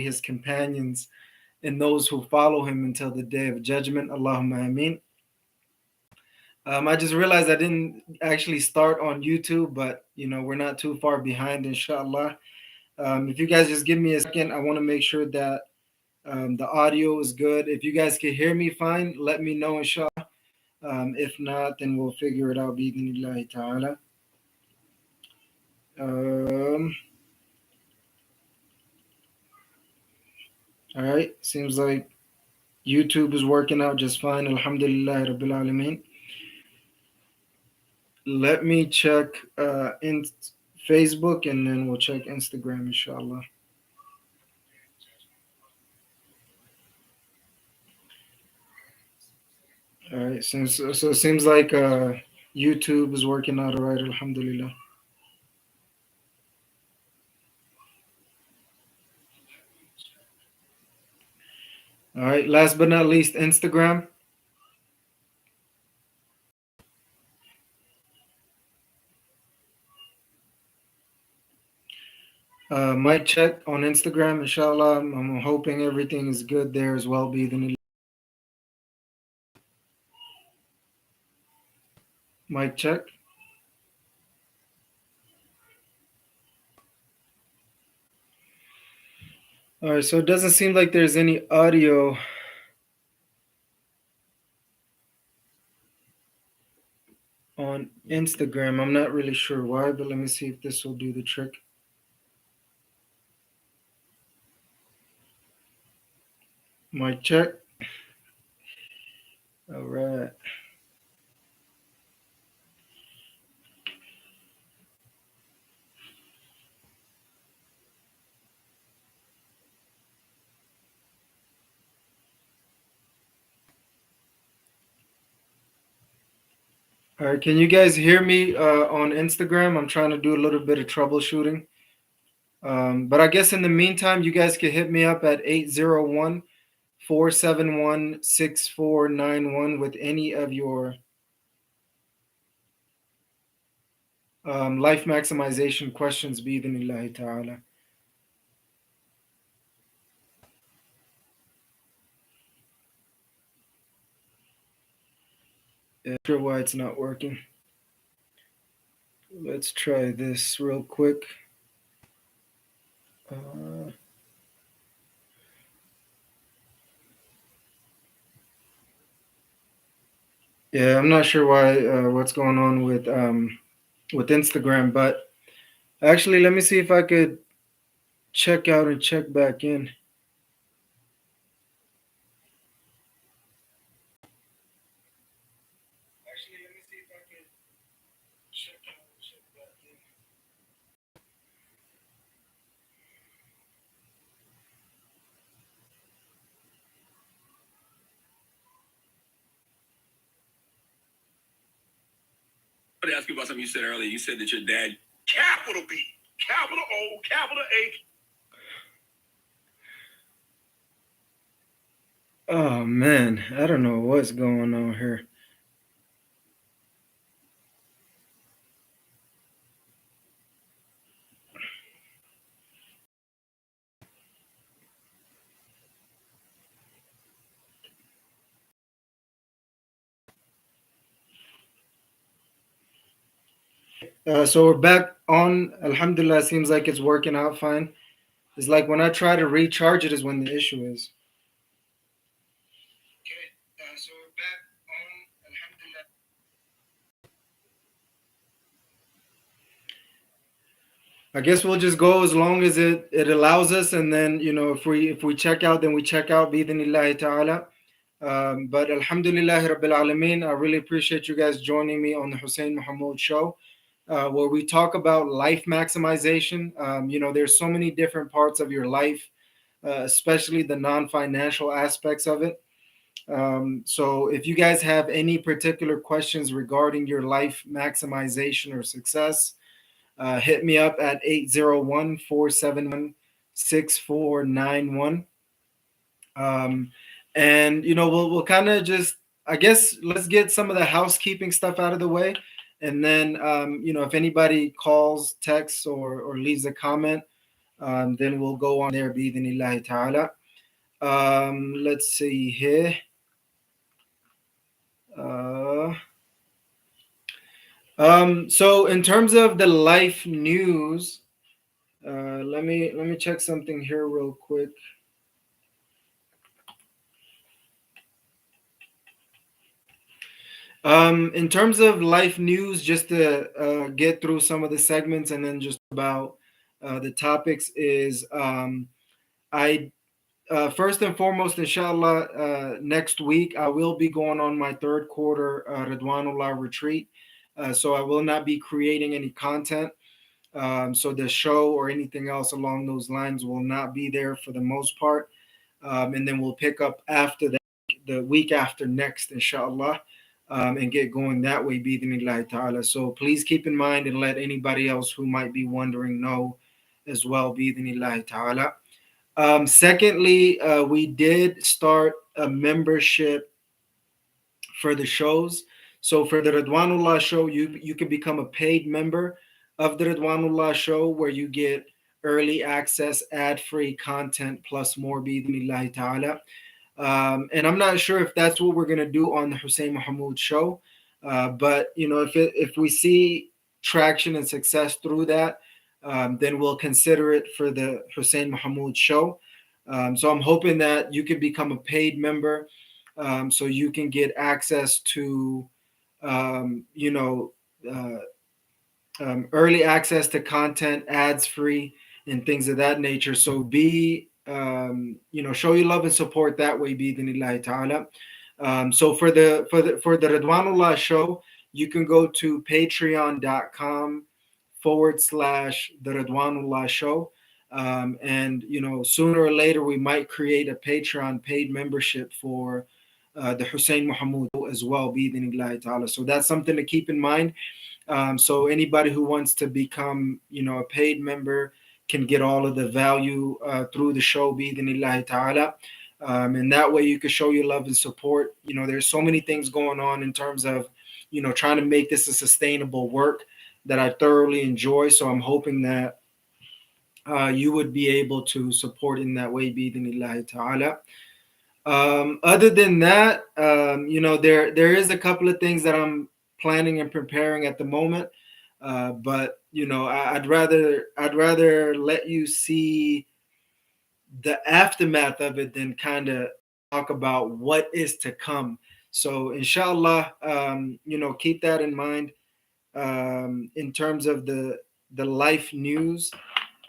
his companions, and those who follow him until the day of judgment. Allahumma ameen. I just realized I didn't actually start on YouTube, but we're not too far behind, inshallah. If you guys just give me a second, I want to make sure that the audio is good. If you guys can hear me fine, let me know, inshallah. If not, then we'll figure it out, bi'idhnillahi ta'ala. All right, seems like YouTube is working out just fine. Alhamdulillah Rabbil Alameen. Let me check in Facebook, and then we'll check Instagram, inshallah. All right, so it seems like YouTube is working out all right, alhamdulillah. All right, last but not least, Instagram. Mic check on Instagram, inshallah. I'm hoping everything is good there as well, bi'idhnillah. Mic check. All right, so it doesn't seem like there's any audio on Instagram. I'm not really sure why, but let me see if this will do the trick. Mic check. All right. All right, can you guys hear me on Instagram? I'm trying to do a little bit of troubleshooting. But I guess in the meantime, you guys can hit me up at 801-471-6491 with any of your life maximization questions, bi'idhnillahi ta'ala. Not sure why it's not working. Let's try this real quick. Yeah, I'm not sure why what's going on with Instagram, but actually, let me see if I could check out and check back in. I want to ask you about something you said earlier. You said that your dad, capital B, capital O, capital A. Oh man, I don't know what's going on here. So we're back on. Alhamdulillah, seems like it's working out fine. It's like when I try to recharge it is when the issue is. Okay, so we're back on. Alhamdulillah. I guess we'll just go as long as it allows us, and then if we check out, then we check out. Bi-idhnillahi ta'ala. But Alhamdulillah Rabbil Alameen, I really appreciate you guys joining me on the Hussein Mohamud Show, where we talk about life maximization. There's so many different parts of your life, especially the non-financial aspects of it. So if you guys have any particular questions regarding your life maximization or success, hit me up at 801-471-6491. And we'll kind of just, I guess, let's get some of the housekeeping stuff out of the way, and then if anybody calls, texts, or leaves a comment, Then we'll go on there, bi'idhnillahi ta'ala. Let's see here. Uh, so in terms of the life news, let me check something here real quick. In terms of life news, just to get through some of the segments and then just about the topics is I first and foremost, inshallah, next week I will be going on my third quarter Ridwanullah retreat. So I will not be creating any content. So the show or anything else along those lines will not be there for the most part. And then we'll pick up after that, the week after next, inshallah, and get going that way, bi'idhnillahi ta'ala. So please keep in mind and let anybody else who might be wondering know as well, bi'idhnillahi ta'ala. Secondly, we did start a membership for the shows. So for the Ridwanullah show, you can become a paid member of the Ridwanullah show where you get early access, ad-free content plus more bi'idhnillahi ta'ala. And I'm not sure if that's what we're gonna do on the Hussein Mohamud show, but if we see traction and success through that, then we'll consider it for the Hussein Mohamud show. So I'm hoping that you can become a paid member, so you can get access to, um, you know, uh, early access to content, ads free, and things of that nature. So show your love and support that way, bi'idhnillahi ta'ala. So for the Ridwanullah show, you can go to patreon.com/, the Ridwanullah show. And sooner or later we might create a Patreon paid membership for the Hussein Mohamud as well, bi'idhnillahi ta'ala. So that's something to keep in mind. So anybody who wants to become, a paid member can get all of the value through the show, bi'idhnillahi ta'ala. And that way you can show your love and support. There's so many things going on in terms of, trying to make this a sustainable work that I thoroughly enjoy. So I'm hoping that you would be able to support in that way, bi'idhnillahi ta'ala. Other than that, there is a couple of things that I'm planning and preparing at the moment, but I'd rather let you see the aftermath of it than kind of talk about what is to come. So inshallah, keep that in mind in terms of the life news.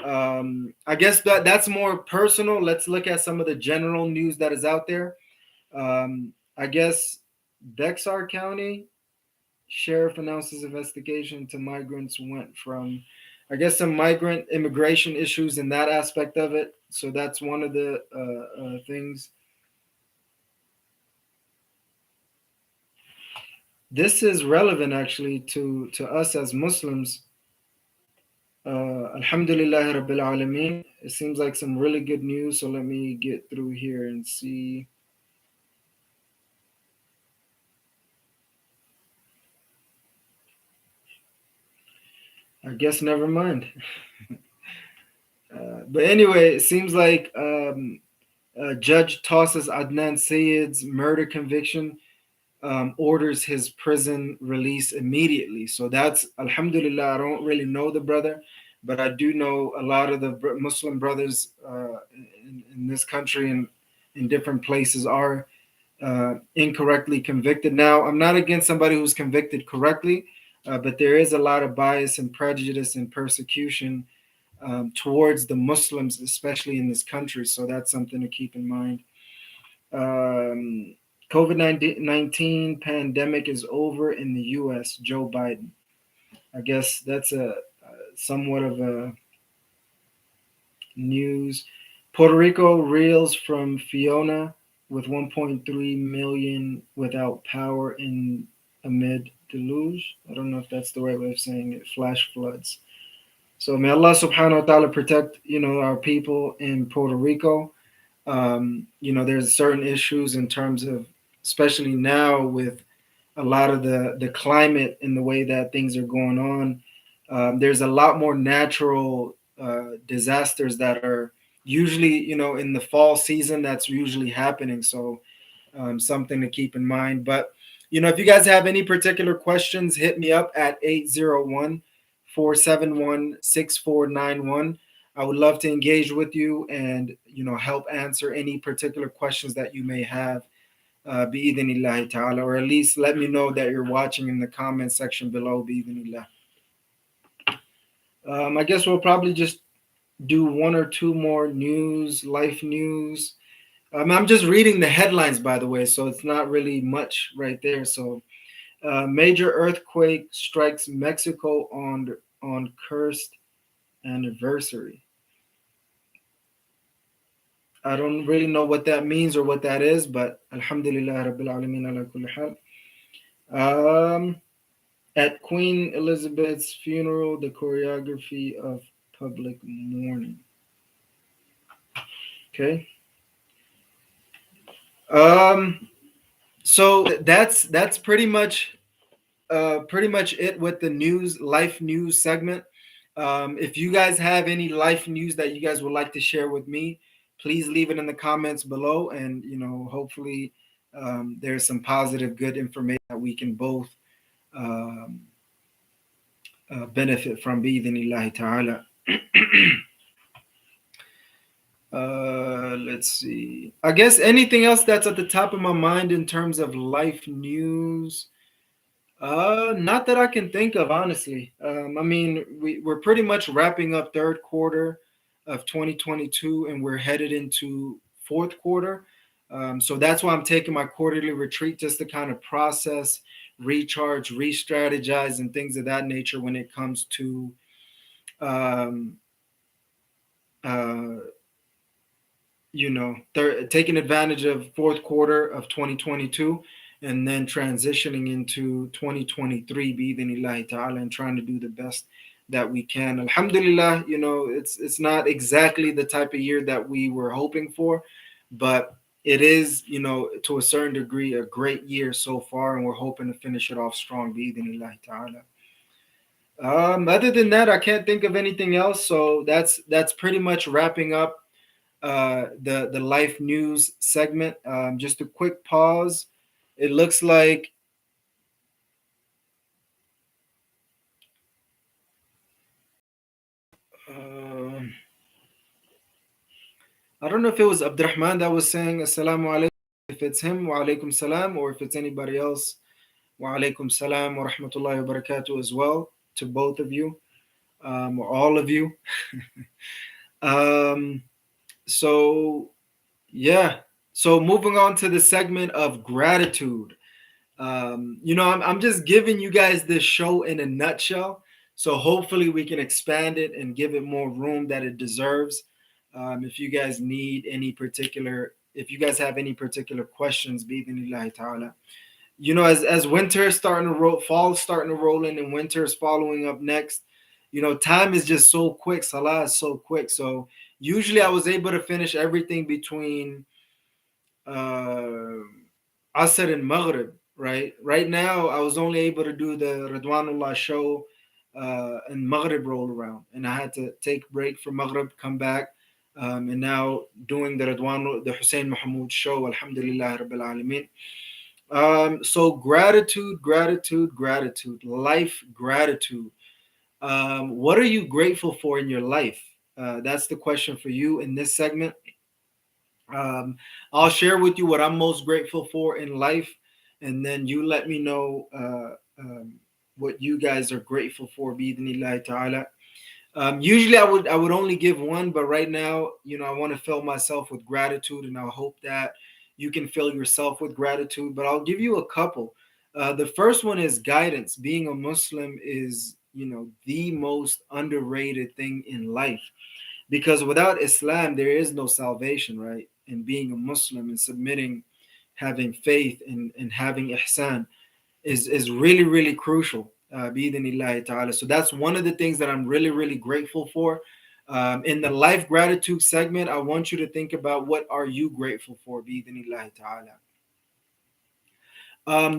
I guess that's more personal. Let's look at some of the general news that is out there. I guess Bexar County sheriff announces investigation to migrants went from, I guess, some migrant immigration issues in that aspect of it. So that's one of the things. This is relevant actually to us as Muslims. Alhamdulillah Rabbil Alameen. It seems like some really good news. So let me get through here and see. I guess never mind. But anyway, it seems like judge tosses Adnan Syed's murder conviction, orders his prison release immediately. So that's Alhamdulillah. I don't really know the brother, but I do know a lot of the Muslim brothers in this country and in different places are incorrectly convicted. Now, I'm not against somebody who's convicted correctly, but there is a lot of bias and prejudice and persecution towards the Muslims, especially in this country. So that's something to keep in mind. COVID-19 pandemic is over in the U.S. Joe Biden. I guess that's a somewhat of a news. Puerto Rico reels from Fiona with 1.3 million without power in amid deluge. I don't know if that's the right way of saying it. Flash floods. So may Allah subhanahu wa ta'ala protect, our people in Puerto Rico. There's certain issues in terms of, especially now with a lot of the climate and the way that things are going on. There's a lot more natural disasters that are usually, in the fall season, that's usually happening. So something to keep in mind. But if you guys have any particular questions, hit me up at 801-471-6491. I would love to engage with you and help answer any particular questions that you may have, bi'idhnillahi ta'ala, or at least let me know that you're watching in the comment section below, bi'idhnillah. I guess we'll probably just do one or two more news, life news. I'm just reading the headlines, by the way, so it's not really much right there. So, major earthquake strikes Mexico on cursed anniversary. I don't really know what that means or what that is, but Alhamdulillah Rabbil Alameen ala kulli hal. At Queen Elizabeth's funeral, the choreography of public mourning. Okay. So that's pretty much it with the news, life news segment. If you guys have any life news that you guys would like to share with me, please leave it in the comments below, and hopefully there's some positive, good information that we can both um, benefit from. Bi-idhnillahi ta'ala. Let's see. I guess anything else that's at the top of my mind in terms of life news. Not that I can think of, honestly. I mean, we're pretty much wrapping up third quarter of 2022, and we're headed into fourth quarter. So that's why I'm taking my quarterly retreat, just to kind of process, recharge, re-strategize, and things of that nature when it comes to um, uh, taking advantage of fourth quarter of 2022 and then transitioning into 2023 bi'idhnillahi ta'ala, and trying to do the best that we can. Alhamdulillah, it's not exactly the type of year that we were hoping for, but it is, to a certain degree, a great year so far, and we're hoping to finish it off strong bi'idhnillahi ta'ala. Other than that, I can't think of anything else. So that's pretty much wrapping up the life news segment. Just a quick pause. It looks like I don't know if it was Abdurrahman that was saying Assalamu alaikum. If it's him, wa alaikum salam, or if it's anybody else, wa alaikum salam wa rahmatullahi wa barakatuh as well to both of you, or all of you. um, so yeah. So moving on to the segment of gratitude. I'm just giving you guys this show in a nutshell. So hopefully we can expand it and give it more room that it deserves. If you guys if you guys have any particular questions, bi'idhnillahi ta'ala. As winter is starting to roll, fall's starting to roll in, and winter is following up next. Time is just so quick. Salah is so quick. So usually I was able to finish everything between uh, Asr and Maghrib, right? Right now, I was only able to do the Ridwanullah show and Maghrib roll around, and I had to take a break for Maghrib, come back, and now doing the Hussein Mohamud Show. Alhamdulillah Rabbil Alameen. So gratitude, gratitude, gratitude, life gratitude. What are you grateful for in your life? That's the question for you in this segment. Um, I'll share with you what I'm most grateful for in life, and then you let me know what you guys are grateful for. Bi-idhnillahi ta'ala. Usually, I would only give one, but right now, I want to fill myself with gratitude, and I hope that you can fill yourself with gratitude. But I'll give you a couple. The first one is guidance. Being a Muslim is, the most underrated thing in life, because without Islam, there is no salvation, right? And being a Muslim and submitting, having faith, and having ihsan is really, really crucial. Bi-idhnillahi ta'ala. So that's one of the things that I'm really, really grateful for. In the life gratitude segment, I want you to think about what are you grateful for, bi-idhnillahi ta'ala.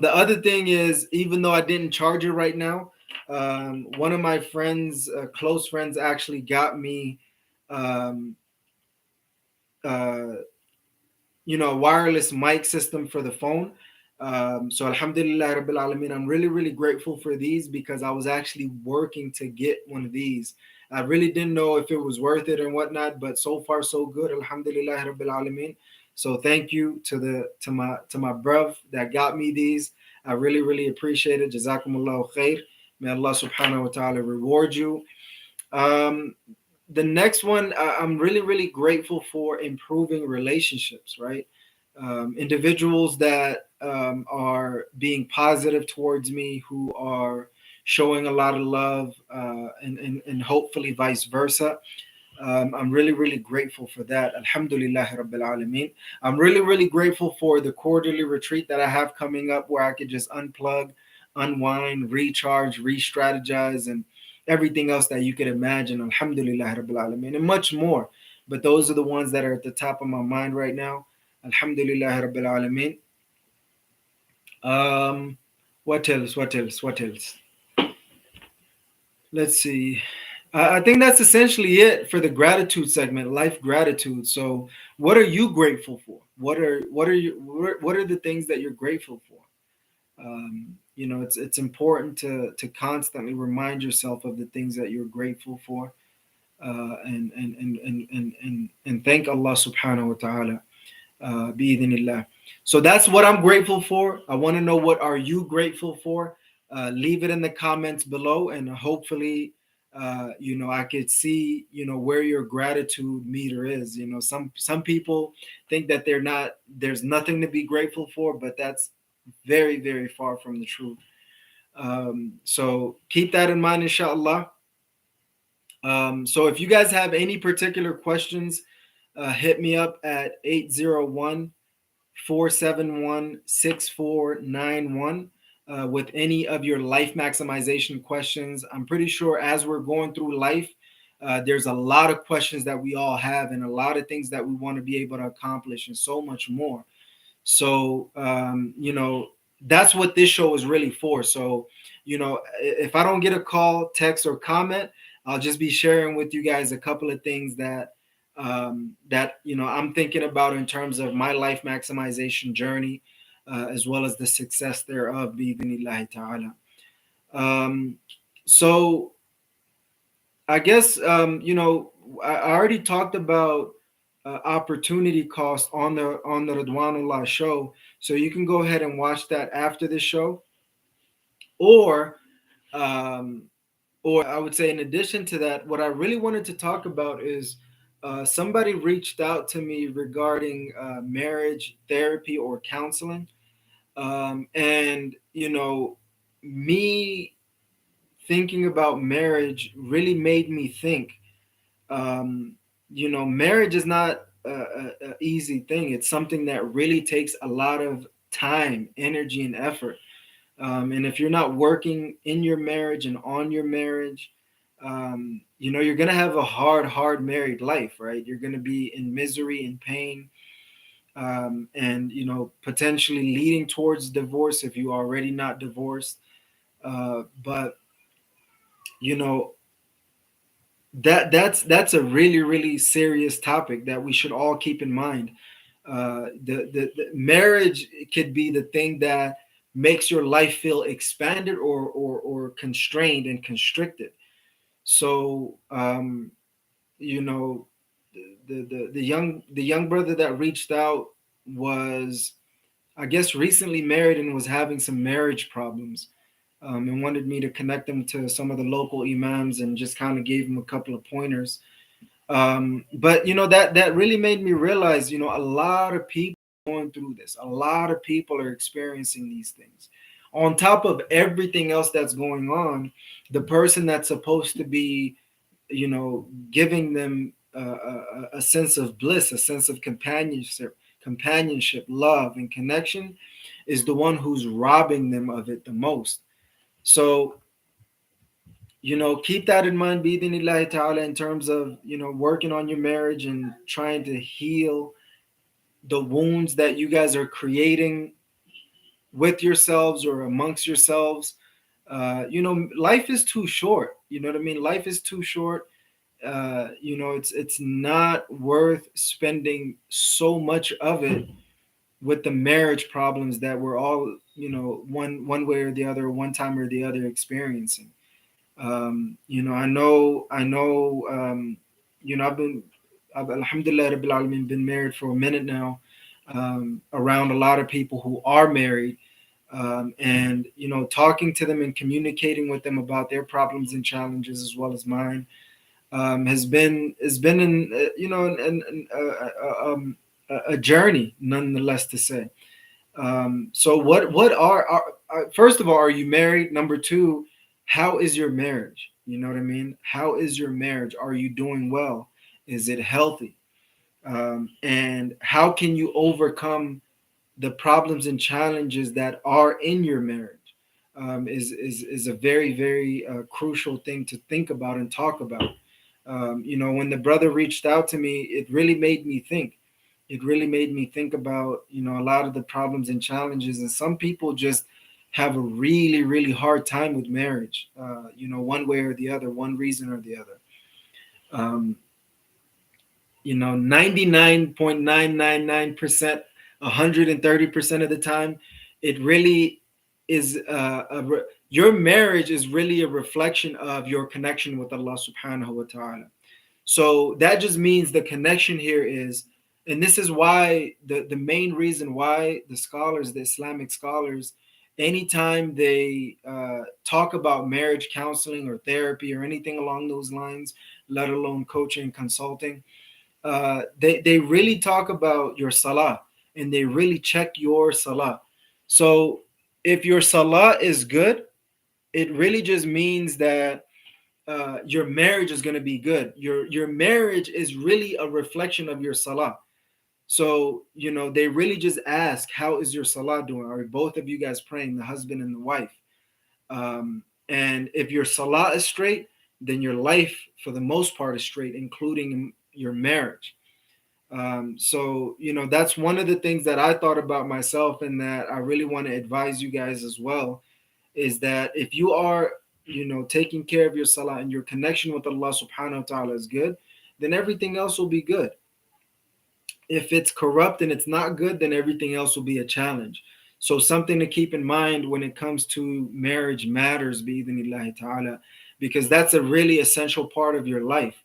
The other thing is, even though I didn't charge it right now, One of my friends, close friends, actually got me, um, uh, wireless mic system for the phone. So Alhamdulillah Rabbil Alameen, I'm really, really grateful for these because I was actually working to get one of these. I really didn't know if it was worth it and whatnot, but so far so good. Alhamdulillah Rabbil Alameen. So thank you to my bruv that got me these. I really, really appreciate it. Jazakumullahu khair. May Allah subhanahu wa ta'ala reward you. Um, the next one, I'm really, really grateful for improving relationships, right? Individuals that are being positive towards me, who are showing a lot of love, and hopefully vice versa. I'm really, really grateful for that. Alhamdulillah Rabbil Alameen. I'm really, really grateful for the quarterly retreat that I have coming up where I could just unplug, unwind, recharge, re strategize, and everything else that you could imagine. Alhamdulillah Rabbil Alameen. And much more. But those are the ones that are at the top of my mind right now. Alhamdulillah Rabbil Alameen. What else? What else? What else? Let's see. I think that's essentially it for the gratitude segment, life gratitude. So, what are you grateful for? What are the things that you're grateful for? It's important to constantly remind yourself of the things that you're grateful for, and thank Allah Subhanahu wa Taala. Bi'idhnillah. So that's what I'm grateful for. I want to know, what are you grateful for? Leave it in the comments below, and hopefully, I could see, where your gratitude meter is. Some people think that there's nothing to be grateful for, but that's very, very far from the truth. So keep that in mind, inshallah. So if you guys have any particular questions, hit me up at 801-471-6491 with any of your life maximization questions. I'm pretty sure as we're going through life, there's a lot of questions that we all have and a lot of things that we want to be able to accomplish and so much more. So, that's what this show is really for. So, if I don't get a call, text, or comment, I'll just be sharing with you guys a couple of things that I'm thinking about in terms of my life maximization journey, as well as the success thereof, bi'idhnillahi ta'ala. So I guess I already talked about opportunity cost on the Radwanullah show, so you can go ahead and watch that after the show, or um, or I would say, in addition to that, what I really wanted to talk about is somebody reached out to me regarding marriage therapy or counseling, and me thinking about marriage really made me think. um, Marriage is not a easy thing. It's something that really takes a lot of time, energy, and effort. And if you're not working in your marriage and on your marriage, you're going to have a hard married life, right? You're going to be in misery and pain, and, potentially leading towards divorce if you are already not divorced. But, you know, that's a really, really serious topic that we should all keep in mind. The marriage could be the thing that makes your life feel expanded or constrained and constricted. So, you know the young brother that reached out was, I guess, recently married and was having some marriage problems, and wanted me to connect them to some of the local imams and just kind of gave him a couple of pointers. But that really made me realize, a lot of people are going through this. A lot of people are experiencing these things. On top of everything else that's going on, the person that's supposed to be, giving them a sense of bliss, a sense of companionship, love, and connection, is the one who's robbing them of it the most. So, keep that in mind, bi'idhnillahi ta'ala, in terms of, working on your marriage and trying to heal the wounds that you guys are creating with yourselves or amongst yourselves. Life is too short. You know what I mean? Life is too short. It's not worth spending so much of it with the marriage problems that we're all, one way or the other, one time or the other experiencing. I know, Alhamdulillah, Rabbil Alameen, been married for a minute now, around a lot of people who are married, and talking to them and communicating with them about their problems and challenges as well as mine, has been a journey, nonetheless, to say. So first of all, are you married? Number two, how is your marriage? You know what I mean? How is your marriage? Are you doing well? Is it healthy? And how can you overcome the problems and challenges that are in your marriage? Is a very, very crucial thing to think about and talk about. When the brother reached out to me, it really made me think. It really made me think about, a lot of the problems and challenges. And some people just have a really, really hard time with marriage, one way or the other, one reason or the other. Um, 99.999%, 130% of the time, it really is, your marriage is really a reflection of your connection with Allah subhanahu wa ta'ala. So that just means the connection here is, and this is why the main reason why the scholars, the Islamic scholars, anytime they talk about marriage counseling or therapy or anything along those lines, let alone coaching, consulting, they really talk about your salah, and they really check your salah. So if your salah is good, it really just means that your marriage is going to be good. Your marriage is really a reflection of your salah. So they really just ask, how is your salah doing? Are both of you guys praying, the husband and the wife? And if your salah is straight, then your life for the most part is straight, including your marriage. So that's one of the things that I thought about myself, and that I really want to advise you guys as well, is that if you are, taking care of your salah and your connection with Allah subhanahu wa ta'ala is good, then everything else will be good. If it's corrupt and it's not good, then everything else will be a challenge. So something to keep in mind when it comes to marriage matters, bi'idhnillahi ta'ala, because that's a really essential part of your life.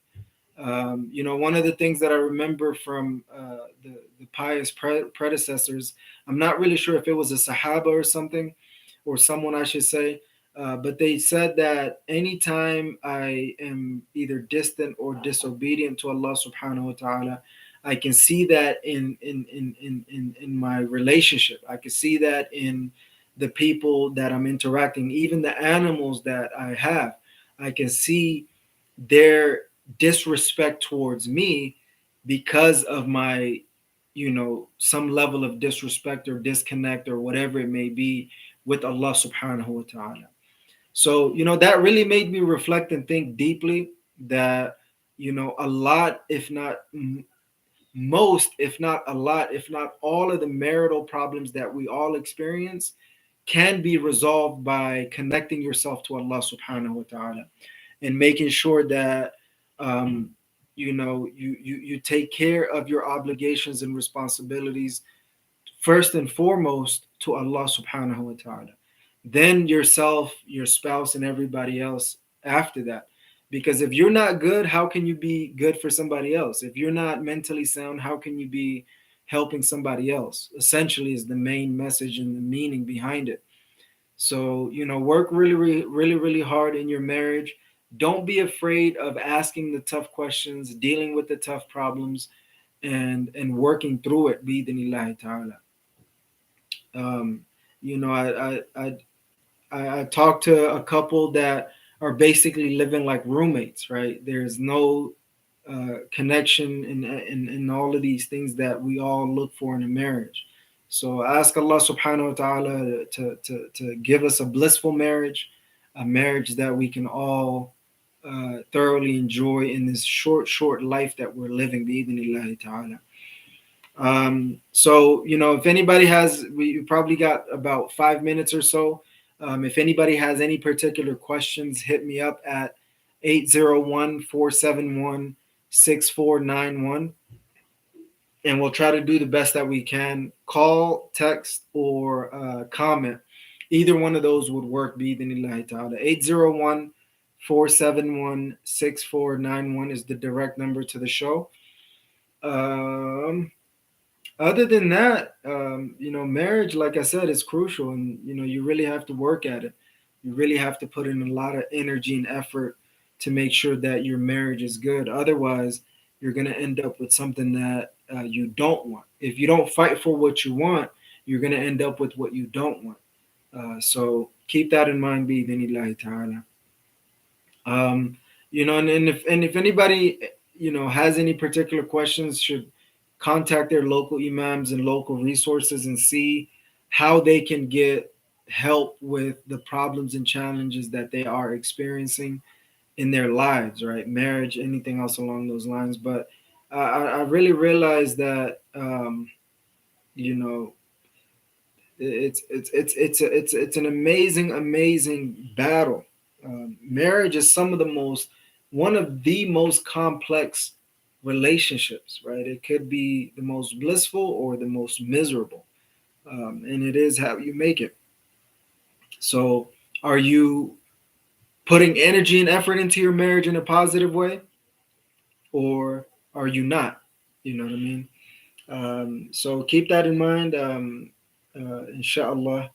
One of the things that I remember from the pious predecessors, I'm not really sure if it was a Sahaba or something, or someone I should say, but they said that anytime I am either distant or disobedient to Allah subhanahu wa ta'ala, I can see that in my relationship. I can see that in the people that I'm interacting, even the animals that I have. I can see their disrespect towards me because of my, some level of disrespect or disconnect or whatever it may be with Allah subhanahu wa ta'ala. So, that really made me reflect and think deeply that, a lot, if not most, if not a lot, if not all of the marital problems that we all experience can be resolved by connecting yourself to Allah subhanahu wa ta'ala, and making sure that you take care of your obligations and responsibilities first and foremost to Allah subhanahu wa ta'ala, then yourself, your spouse, and everybody else after that. Because if you're not good, how can you be good for somebody else? If you're not mentally sound, how can you be helping somebody else? Essentially is the main message and the meaning behind it. So, work really, really, really, really hard in your marriage. Don't be afraid of asking the tough questions, dealing with the tough problems, and working through it. Bi-idhnillahi ta'ala. Um, you know, I talked to a couple that are basically living like roommates, right? There's no connection in all of these things that we all look for in a marriage. So I ask Allah subhanahu wa ta'ala to give us a blissful marriage, a marriage that we can all thoroughly enjoy in this short life that we're living, bi'idhnillahi ta'ala. So, if anybody has, we probably got about 5 minutes or so. If anybody has any particular questions, hit me up at 801-471-6491, and we'll try to do the best that we can. Call, text, or comment. Either one of those would work. Bi'idhnillahi ta'ala. 801-471-6491 is the direct number to the show. Um, Other than that, marriage, like I said, is crucial, and you really have to work at it. You really have to put in a lot of energy and effort to make sure that your marriage is good. Otherwise, you're going to end up with something that you don't want. If you don't fight for what you want, you're going to end up with what you don't want. So keep that in mind, bi'idhnillahi ta'ala. And if anybody has any particular questions, should contact their local imams and local resources and see how they can get help with the problems and challenges that they are experiencing in their lives, right? Marriage, anything else along those lines. But I really realized that you know it's an amazing battle. Marriage is one of the most complex relationships, right? It could be the most blissful or the most miserable, and it is how you make it. So, are you putting energy and effort into your marriage in a positive way, or are you not? You know what I mean? So keep that in mind. Inshallah,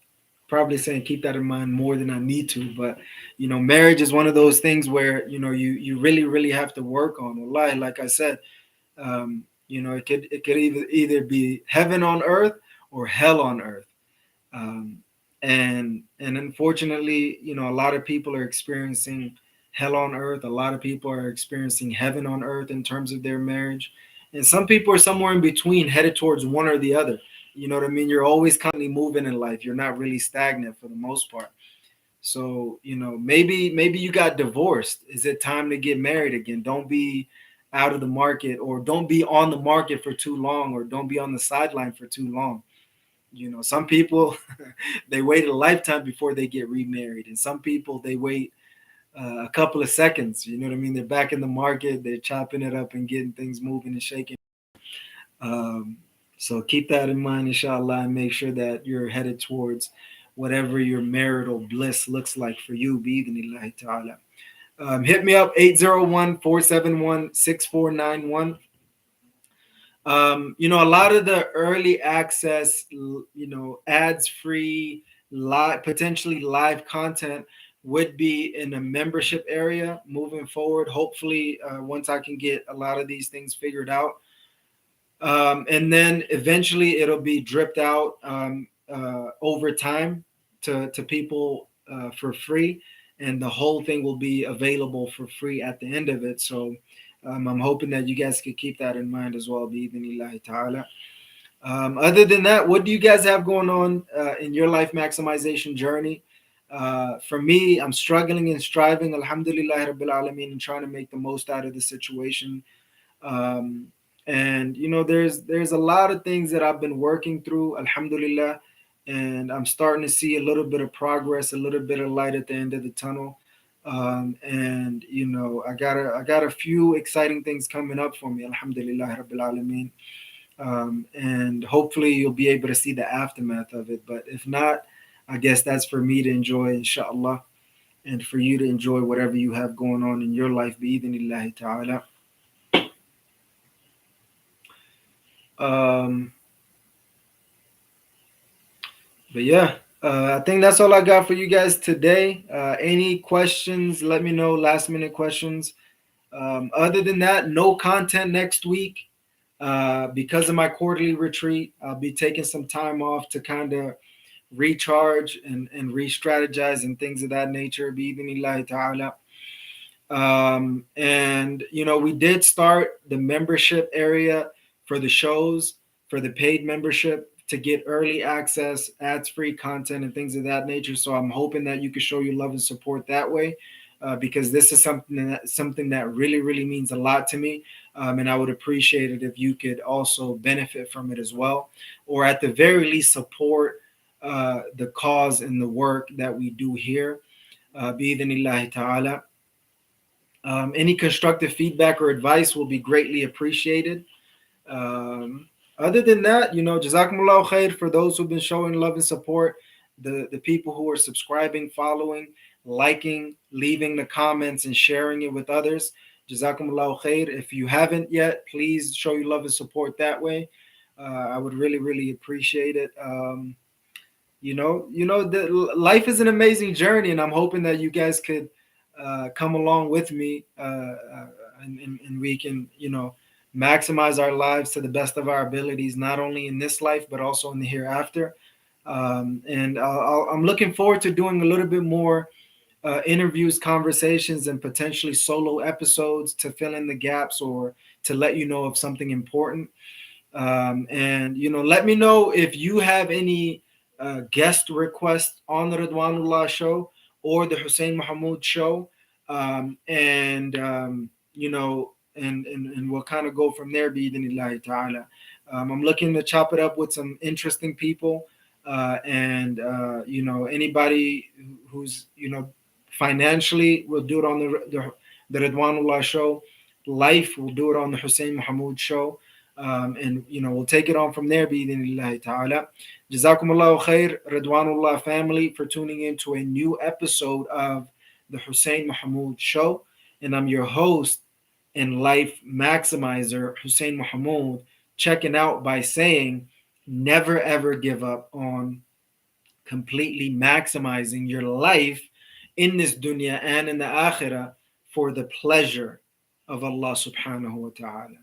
probably saying keep that in mind more than I need to, but marriage is one of those things where you really have to work on. Wallahi, like I said, it could either be heaven on earth or hell on earth. um, and unfortunately, a lot of people are experiencing hell on earth. A lot of people are experiencing heaven on earth in terms of their marriage, and some people are somewhere in between, headed towards one or the other. You know what I mean? You're always constantly moving in life. You're not really stagnant for the most part. So maybe you got divorced. Is it time to get married again? Don't be out of the market, or don't be on the market for too long, or don't be on the sideline for too long. Some people they wait a lifetime before they get remarried, and some people they wait a couple of seconds. You know what I mean? They're back in the market, they're chopping it up and getting things moving and shaking. um, so keep that in mind, inshallah, and make sure that you're headed towards whatever your marital bliss looks like for you, bi'idhnillahi ta'ala. Hit me up, 801-471-6491. A lot of the early access, ads free, live, potentially live content would be in a membership area moving forward. Hopefully, once I can get a lot of these things figured out. And then eventually it'll be dripped out over time to people for free. And the whole thing will be available for free at the end of it. So I'm hoping that you guys could keep that in mind as well. Bi'idhnillahi ta'ala. Other than that, what do you guys have going on in your life maximization journey? For me, I'm struggling and striving, alhamdulillah rabbil alameen, and trying to make the most out of the situation. um, and there's a lot of things that I've been working through, alhamdulillah, and I'm starting to see a little bit of progress, a little bit of light at the end of the tunnel. And I got a few exciting things coming up for me, alhamdulillah rabbil alameen. And hopefully you'll be able to see the aftermath of it, but if not, I guess that's for me to enjoy, inshallah, and for you to enjoy whatever you have going on in your life, bi'idhnillahi ta'ala. Um, but yeah, I think that's all I got for you guys today. Any questions? Let me know. Last minute questions. Other than that, no content next week because of my quarterly retreat. I'll be taking some time off to kind of recharge and re-strategize and things of that nature. Bi-idhnillahi ta'ala. And we did start the membership area for the shows, for the paid membership, to get early access, ads free content, and things of that nature. So I'm hoping that you can show your love and support that way, because this is something that really means a lot to me. And I would appreciate it if you could also benefit from it as well, or at the very least support the cause and the work that we do here. Bi-idhnillahi ta'ala. Any constructive feedback or advice will be greatly appreciated. Other than that, Jazakumullah khair for those who've been showing love and support, the people who are subscribing, following, liking, leaving the comments, and sharing it with others. Jazakumullah khair. If you haven't yet, please show your love and support that way. I would really, really appreciate it. Life is an amazing journey, and I'm hoping that you guys could come along with me, and we can, maximize our lives to the best of our abilities, not only in this life but also in the hereafter. And I'm looking forward to doing a little bit more interviews, conversations, and potentially solo episodes to fill in the gaps or to let you know of something important. And let me know if you have any guest requests on the Ridwanullah show or the Hussein Mohamud show. And and we'll kind of go from there, bi'idhnillahi ta'ala. I'm looking to chop it up with some interesting people, and anybody who's financially, we'll do it on the Ridwanullah show. Life, we'll do it on the Hussein Mohamud show. And we'll take it on from there, bi'idhnillahi ta'ala. Jazakumullahu khair, Ridwanullah family, for tuning in to a new episode of the Hussein Mohamud show. And I'm your host and life maximizer, Hussein Mohamud, checking out by saying, never ever give up on completely maximizing your life in this dunya and in the akhirah for the pleasure of Allah subhanahu wa ta'ala.